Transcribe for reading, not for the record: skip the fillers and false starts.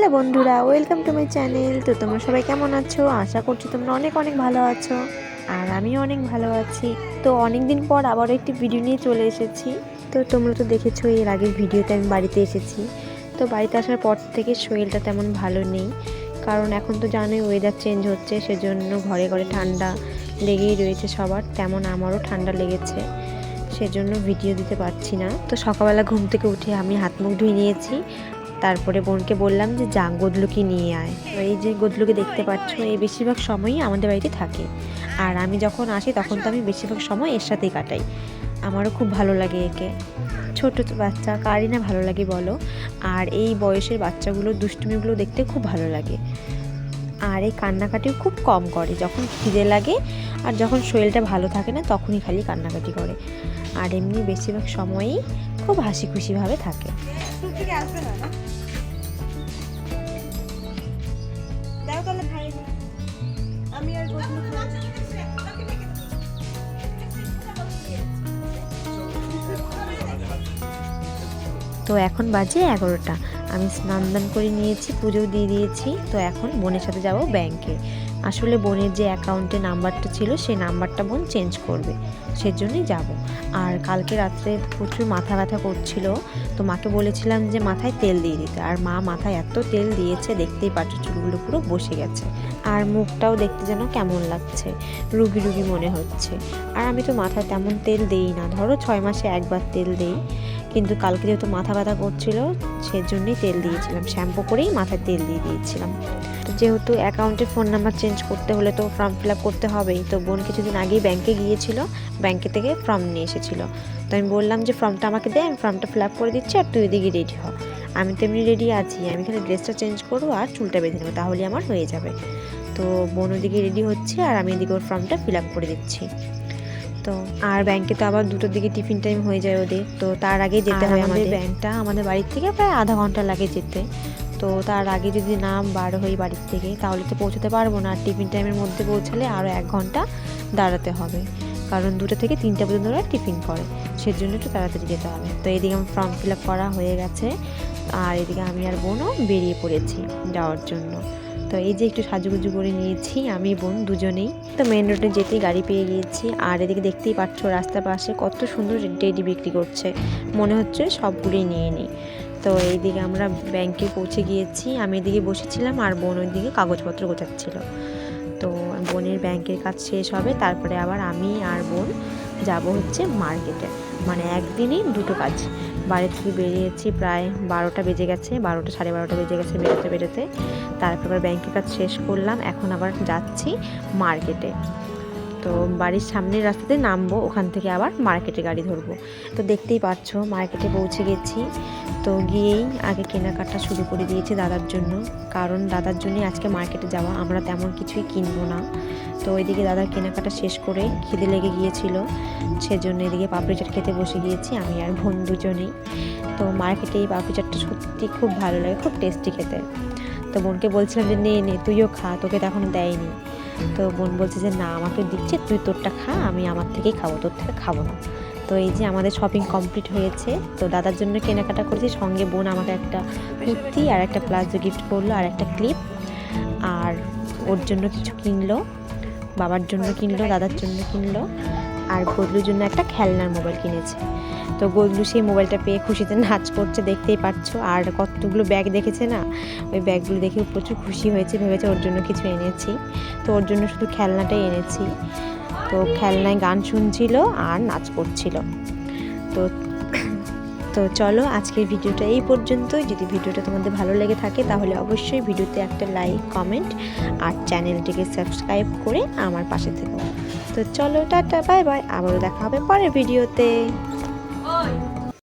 Hello বন্ধুরা, welcome to my channel. তো তোমরা সবাই কেমন আছো? আশা করছি তোমরা অনেক অনেক ভালো আছো, আর আমিও অনেক ভালো আছি। তো অনেক দিন পর আবারও একটি ভিডিও নিয়ে চলে এসেছি। তো তোমরা তো দেখেছো এর আগের ভিডিওতে আমি বাড়িতে এসেছি। তো বাড়িতে আসার পর থেকে শরীরটা তেমন ভালো নেই, কারণ এখন তো জানোই ওয়েদার চেঞ্জ হচ্ছে, সেজন্য ঘরে ঘরে ঠান্ডা লেগেই রয়েছে সবার, তেমন আমারও ঠান্ডা লেগেছে, সেজন্য ভিডিও দিতে পারছি না। তো সকালবেলা ঘুম থেকে উঠে আমি হাত মুখ ধুয়ে নিয়েছি, তারপরে বোনকে বললাম যে যা গদলুকি নিয়ে আয়। তো এই যে গদলুকে দেখতে পাচ্ছ, এই বেশিরভাগ সময়ই আমাদের বাড়িতে থাকে, আর আমি যখন আসি তখন তো আমি বেশিরভাগ সময় এর সাথেই কাটাই। আমারও খুব ভালো লাগে একে। ছোট বাচ্চা কারই না ভালো লাগে বলো, আর এই বয়সের বাচ্চাগুলো দুষ্টুমিগুলো দেখতে খুব ভালো লাগে। আর এই কান্নাকাটিও খুব কম করে, যখন খিদে লাগে আর যখন শরীরটা ভালো থাকে না তখনই খালি কান্নাকাটি করে, আর এমনি বেশিরভাগ সময়ই খুব হাসি খুশিভাবে থাকে। তো এখন বাজে 11টা, আমি স্নান দান করে নিয়েছি, পুজো দিয়ে দিয়েছি। তো এখন বোনের সাথে যাব ব্যাংকে। আসলে বোনের যে অ্যাকাউন্টে নাম্বারটা ছিল সেই নাম্বারটা বোন চেঞ্জ করবে, সেজন্যই যাব। আর কালকে রাত্রে প্রচুর মাথা ব্যথা করছিল, তো মাকে বলেছিলাম যে মাথায় তেল দিয়ে দিতে, আর মা মাথায় এত তেল দিয়েছে দেখতেই পাচ্ছ, চুলগুলো পুরো বসে গেছে, আর মুখটাও দেখতে যেন কেমন লাগছে, রুগী রুগী মনে হচ্ছে। আর আমি তো মাথায় তেমন তেল দেই না, ধরো 6 মাসে একবার তেল দেই, কিন্তু কালকে যেহেতু মাথা ব্যথা করছিল সেজন্যই তেল দিয়েছিলাম, শ্যাম্পু করেই মাথায় তেল দিয়ে দিয়েছিলাম। তো যেহেতু অ্যাকাউন্টে ফোন নাম্বার চেঞ্জ করতে হলে তো ফর্ম ফিল আপ করতে হবেই, তো বোন কিছুদিন আগেই ব্যাংকে গিয়েছিল, ব্যাংকে থেকে ফর্ম নিয়ে এসেছিলো। তো আমি বললাম যে ফর্মটা আমাকে দে, আমি ফর্মটা ফিল আপ করে দিচ্ছি, আর তুই এদিকে রেডি হ। আমি তো এমনি রেডি আছি, আমি এখানে ড্রেসটা চেঞ্জ করবো আর চুলটা বেঁধে নেবো, তাহলে আমার হয়ে যাবে। তো বোন ওদিকে রেডি হচ্ছে আর আমি এদিকে ওর ফর্মটা ফিল আপ করে দিচ্ছি। তো আর ব্যাংকে তো আবার 2টোর দিকে টিফিন টাইম হয়ে যায় ওদের, তো তার আগে যেতে হয়। আমাদের ব্যাংকটা আমাদের বাড়ির থেকে প্রায় আধা ঘন্টা লাগে যেতে, তো তার আগে যদি না বার হই বাড়ির থেকে তাহলে তো পৌঁছতে পারবো না, আর টিফিন টাইমের মধ্যে পৌঁছালে আরও 1 ঘন্টা দাঁড়াতে হবে, কারণ 2টা থেকে 3টা পর্যন্ত ওরা টিফিন করে, সেজন্য একটু তাড়াতাড়ি যেতে হবে। তো এদিকে আমার ফর্ম ফিল আপ করা হয়ে গেছে, আর এদিকে আমি আর বোনও বেরিয়ে পড়েছি যাওয়ার জন্য। তো এই যে একটু সাজুগুজু করে নিয়েছি আমি বোন দুজনেই। তো মেন রোডে যেতেই গাড়ি পেয়ে গিয়েছি, আর এদিকে দেখতেই পাচ্ছ রাস্তার পাশে কত সুন্দর টেডি বিক্রি করছে, মনে হচ্ছে সবগুলোই নিয়ে নিই। তো এইদিকে আমরা ব্যাংকে পৌঁছে গিয়েছি, আমি এদিকে বসেছিলাম আর বোন ওইদিকে কাগজপত্র গোছাচ্ছিল। তো বোনের ব্যাংকের কাজ শেষ হবে, তারপরে আবার আমি আর বোন যাব হচ্ছে মার্কেটে, মানে একদিনই 2টো কাজ। বাড়ি থেকে বেরিয়েছি প্রায় 12টা বেজে গেছে, 12টা সাড়ে 12টা বেজে গেছে বেরোতে বেরোতে। তারপর ব্যাংকের কাজ শেষ করলাম, এখন আবার যাচ্ছি মার্কেটে। তো বাড়ির সামনের রাস্তাতে নামবো, ওখান থেকে আবার মার্কেটে গাড়ি ধরবো। তো দেখতেই পাচ্ছ মার্কেটে পৌঁছে গেছি। তো গিয়েই আগে কেনাকাটা শুরু করে দিয়েছি দাদার জন্য, কারণ দাদার জন্যই আজকে মার্কেটে যাওয়া, আমরা তেমন কিছুই কিনবো না। তো ওইদিকে দাদার কেনাকাটা শেষ করে খিদে লেগে গিয়েছিল, সেজন্য এদিকে পাপড়ি চাট খেতে বসে গিয়েছি আমি আর বোন দুজনেই। তো মার্কেটে এই পাপড়ি চাটটা সত্যি খুব ভালো লাগে, খুব টেস্টি খেতে। তো বোনকে বলছিলাম যে নে নে তুইও খা, তোকে তো এখনও দেয়নি। তো বোন বলছে যে না আমাকে দিচ্ছে, তুই তোরটা খা, আমি আমার থেকেই খাবো, তোর থেকে খাবো না। তো এই যে আমাদের শপিং কমপ্লিট হয়েছে, তো দাদার জন্য কেনাকাটা করেছি, সঙ্গে বোন আমাকে একটা কুর্তি আর একটা প্লাজো গিফট করলো, আর একটা ক্লিপ, আর ওর জন্য কিছু কিনলো, বাবার জন্য কিনলো, দাদার জন্য কিনলো, আর গদলুর জন্য একটা খেলনার মোবাইল কিনেছে। তো গদলু সেই মোবাইলটা পেয়ে খুশিতে নাচ করছে, দেখতেই পাচ্ছ, আর কতগুলো ব্যাগ দেখেছে না, ওই ব্যাগগুলো দেখে প্রচুর খুশি হয়েছে, ভেবেছে ওর জন্য কিছু এনেছি। তো ওর জন্য শুধু খেলনাটাই এনেছি। তো খেলনায় গান শুনছিল আর নাচ করছিল। তো তো চলো আজকের ভিডিওটা এই পর্যন্তই। যদি ভিডিওটা তোমাদের ভালো লেগে থাকে তাহলে অবশ্যই ভিডিওতে একটা লাইক, কমেন্ট আর চ্যানেলটিকে সাবস্ক্রাইব করে আমার পাশে থেকো। তো চলো টাটা, বাই বাই, আবারও দেখা হবে পরের ভিডিওতে।